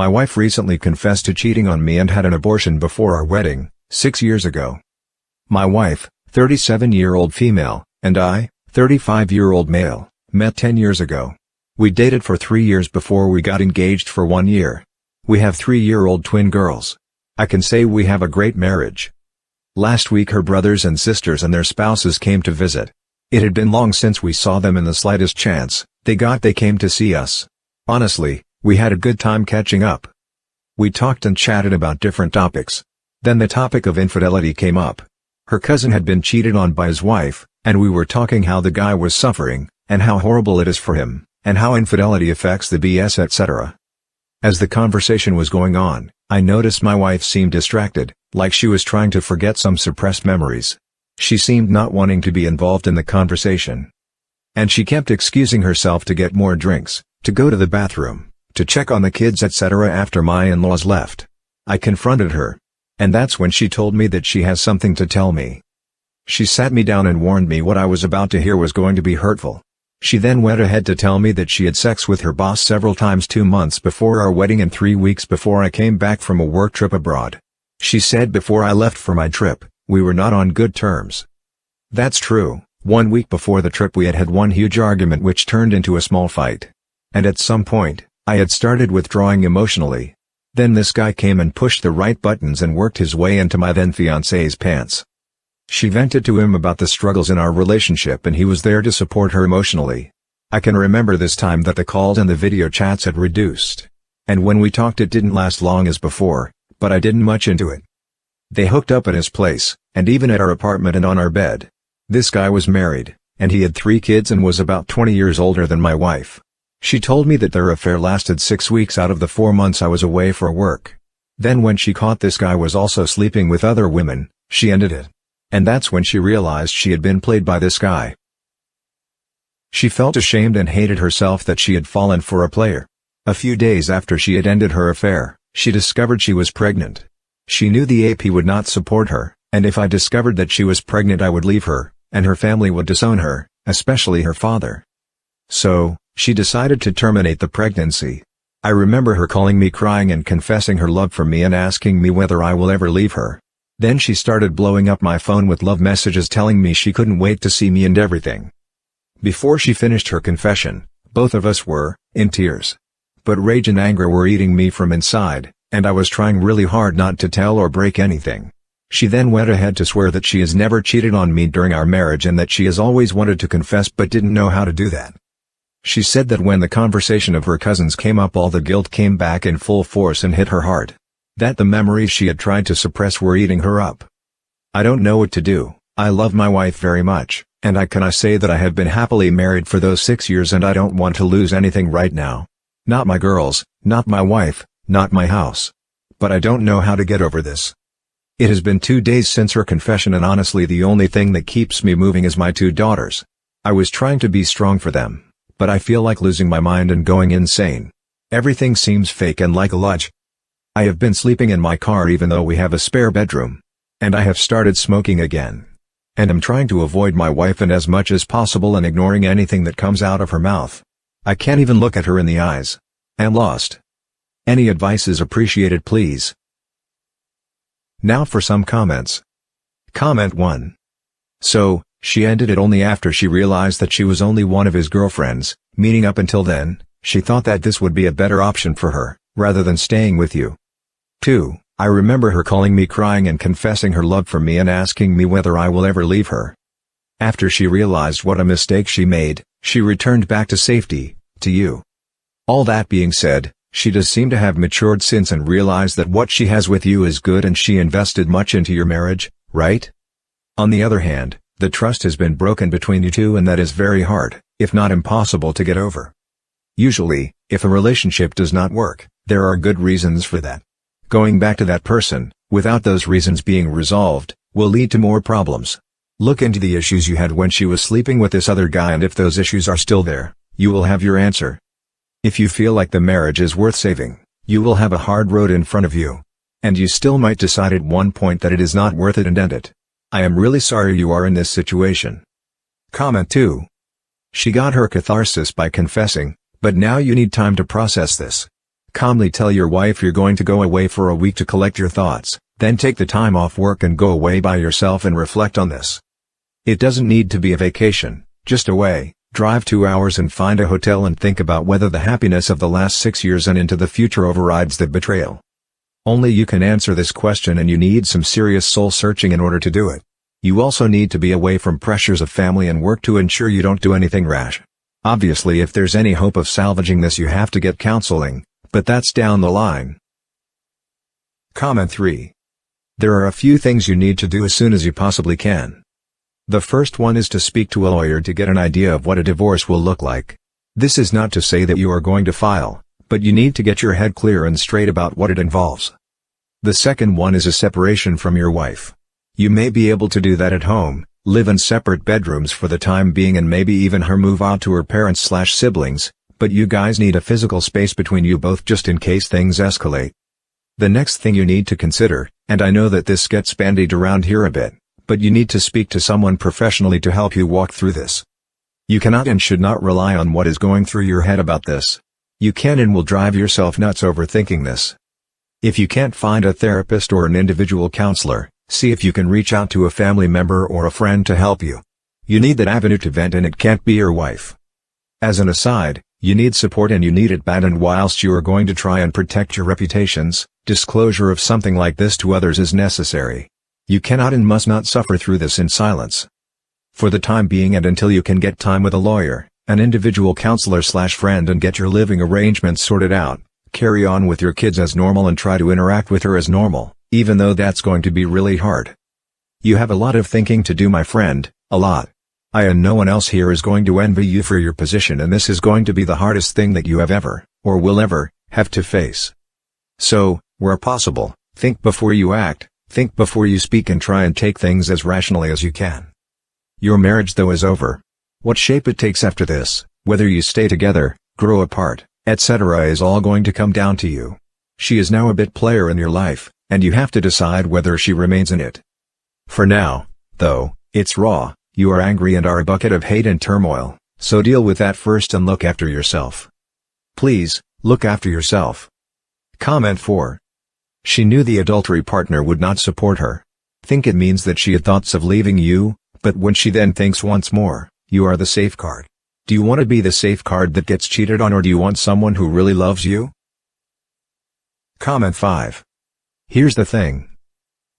My wife recently confessed to cheating on me and had an abortion before our wedding, 6 years ago. My wife, 37-year-old female, and I, 35-year-old male, met 10 years ago. We dated for 3 years before we got engaged for 1 year. We have 3-year-old twin girls. I can say we have a great marriage. Last week her brothers and sisters and their spouses came to visit. It had been long since we saw them in the slightest chance they came to see us. Honestly, we had a good time catching up. We talked and chatted about different topics. Then the topic of infidelity came up. Her cousin had been cheated on by his wife, and we were talking how the guy was suffering, and how horrible it is for him, and how infidelity affects the BS etc. As the conversation was going on, I noticed my wife seemed distracted, like she was trying to forget some suppressed memories. She seemed not wanting to be involved in the conversation. And she kept excusing herself to get more drinks, to go to the bathroom, to check on the kids etc. after my in-laws left. I confronted her. And that's when she told me that she has something to tell me. She sat me down and warned me what I was about to hear was going to be hurtful. She then went ahead to tell me that she had sex with her boss several times 2 months before our wedding and 3 weeks before I came back from a work trip abroad. She said before I left for my trip, we were not on good terms. That's true. 1 week before the trip we had had one huge argument which turned into a small fight. And at some point, I had started withdrawing emotionally. Then this guy came and pushed the right buttons and worked his way into my then fiancé's pants. She vented to him about the struggles in our relationship and he was there to support her emotionally. I can remember this time that the calls and the video chats had reduced. And when we talked it didn't last long as before, but I didn't much into it. They hooked up at his place, and even at our apartment and on our bed. This guy was married, and he had 3 kids and was about 20 years older than my wife. She told me that their affair lasted 6 weeks out of the 4 months I was away for work. Then when she caught this guy was also sleeping with other women, she ended it. And that's when she realized she had been played by this guy. She felt ashamed and hated herself that she had fallen for a player. A few days after she had ended her affair, she discovered she was pregnant. She knew the AP would not support her, and if I discovered that she was pregnant I would leave her, and her family would disown her, especially her father. So, she decided to terminate the pregnancy. I remember her calling me crying and confessing her love for me and asking me whether I will ever leave her. Then she started blowing up my phone with love messages telling me she couldn't wait to see me and everything. Before she finished her confession, both of us were, in tears. But rage and anger were eating me from inside, and I was trying really hard not to tell or break anything. She then went ahead to swear that she has never cheated on me during our marriage and that she has always wanted to confess but didn't know how to do that. She said that when the conversation of her cousins came up all the guilt came back in full force and hit her heart. That the memories she had tried to suppress were eating her up. I don't know what to do. I love my wife very much, and I say that I have been happily married for those 6 years and I don't want to lose anything right now. Not my girls, not my wife, not my house. But I don't know how to get over this. It has been 2 days since her confession and honestly the only thing that keeps me moving is my 2 daughters. I was trying to be strong for them, but I feel like losing my mind and going insane. Everything seems fake and like a lie. I have been sleeping in my car even though we have a spare bedroom. And I have started smoking again. And I'm trying to avoid my wife and as much as possible and ignoring anything that comes out of her mouth. I can't even look at her in the eyes. I'm lost. Any advice is appreciated please. Now for some comments. Comment 1. So, she ended it only after she realized that she was only one of his girlfriends, meaning up until then, she thought that this would be a better option for her, rather than staying with you. 2. I remember her calling me crying and confessing her love for me and asking me whether I will ever leave her. After she realized what a mistake she made, she returned back to safety, to you. All that being said, she does seem to have matured since and realized that what she has with you is good and she invested much into your marriage, right? On the other hand, the trust has been broken between you two and that is very hard, if not impossible to get over. Usually, if a relationship does not work, there are good reasons for that. Going back to that person, without those reasons being resolved, will lead to more problems. Look into the issues you had when she was sleeping with this other guy and if those issues are still there, you will have your answer. If you feel like the marriage is worth saving, you will have a hard road in front of you. And you still might decide at one point that it is not worth it and end it. I am really sorry you are in this situation. Comment 2. She got her catharsis by confessing, but now you need time to process this. Calmly tell your wife you're going to go away for a week to collect your thoughts, then take the time off work and go away by yourself and reflect on this. It doesn't need to be a vacation, just away. Drive 2 hours and find a hotel and think about whether the happiness of the last 6 years and into the future overrides the betrayal. Only you can answer this question, and you need some serious soul searching in order to do it. You also need to be away from pressures of family and work to ensure you don't do anything rash. Obviously, if there's any hope of salvaging this, you have to get counseling, but that's down the line. Comment 3. There are a few things you need to do as soon as you possibly can. The first one is to speak to a lawyer to get an idea of what a divorce will look like. This is not to say that you are going to file, but you need to get your head clear and straight about what it involves. The second one is a separation from your wife. You may be able to do that at home, live in separate bedrooms for the time being, and maybe even her move out to her parents/siblings, but you guys need a physical space between you both just in case things escalate. The next thing you need to consider, and I know that this gets bandied around here a bit, but you need to speak to someone professionally to help you walk through this. You cannot and should not rely on what is going through your head about this. You can and will drive yourself nuts overthinking this. If you can't find a therapist or an individual counselor, see if you can reach out to a family member or a friend to help you. You need that avenue to vent, and it can't be your wife. As an aside, you need support, and you need it bad, and whilst you are going to try and protect your reputations, disclosure of something like this to others is necessary. You cannot and must not suffer through this in silence. For the time being, and until you can get time with a lawyer, an individual counselor/friend, and get your living arrangements sorted out, carry on with your kids as normal and try to interact with her as normal, even though that's going to be really hard. You have a lot of thinking to do, my friend, a lot. I and no one else here is going to envy you for your position, and this is going to be the hardest thing that you have ever, or will ever, have to face. So, where possible, think before you act. Think before you speak, and try and take things as rationally as you can. Your marriage, though, is over. What shape it takes after this, whether you stay together, grow apart, etc., is all going to come down to you. She is now a bit player in your life, and you have to decide whether she remains in it. For now, though, it's raw, you are angry and are a bucket of hate and turmoil, so deal with that first and look after yourself. Please, look after yourself. Comment 4. She knew the adultery partner would not support her. Think it means that she had thoughts of leaving you, but when she then thinks once more, you are the safeguard. Do you want to be the safeguard that gets cheated on, or do you want someone who really loves you? Comment 5. Here's the thing.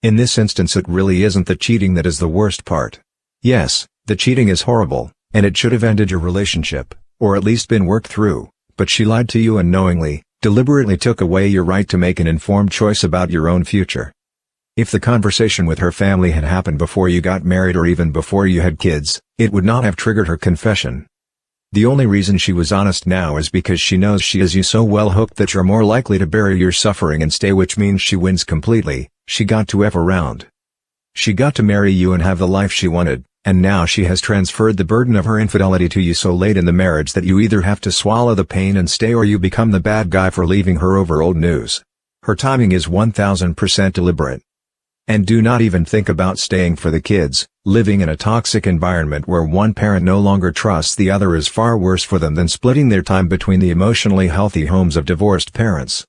In this instance, it really isn't the cheating that is the worst part. Yes, the cheating is horrible, and it should have ended your relationship, or at least been worked through, but she lied to you and knowingly, deliberately took away your right to make an informed choice about your own future. If the conversation with her family had happened before you got married, or even before you had kids, it would not have triggered her confession. The only reason she was honest now is because she knows she has you so well hooked that you're more likely to bury your suffering and stay, which means she wins completely. She got to F around. She got to marry you and have the life she wanted, and now she has transferred the burden of her infidelity to you so late in the marriage that you either have to swallow the pain and stay, or you become the bad guy for leaving her over old news. Her timing is 1000% deliberate. And do not even think about staying for the kids. Living in a toxic environment where one parent no longer trusts the other is far worse for them than splitting their time between the emotionally healthy homes of divorced parents.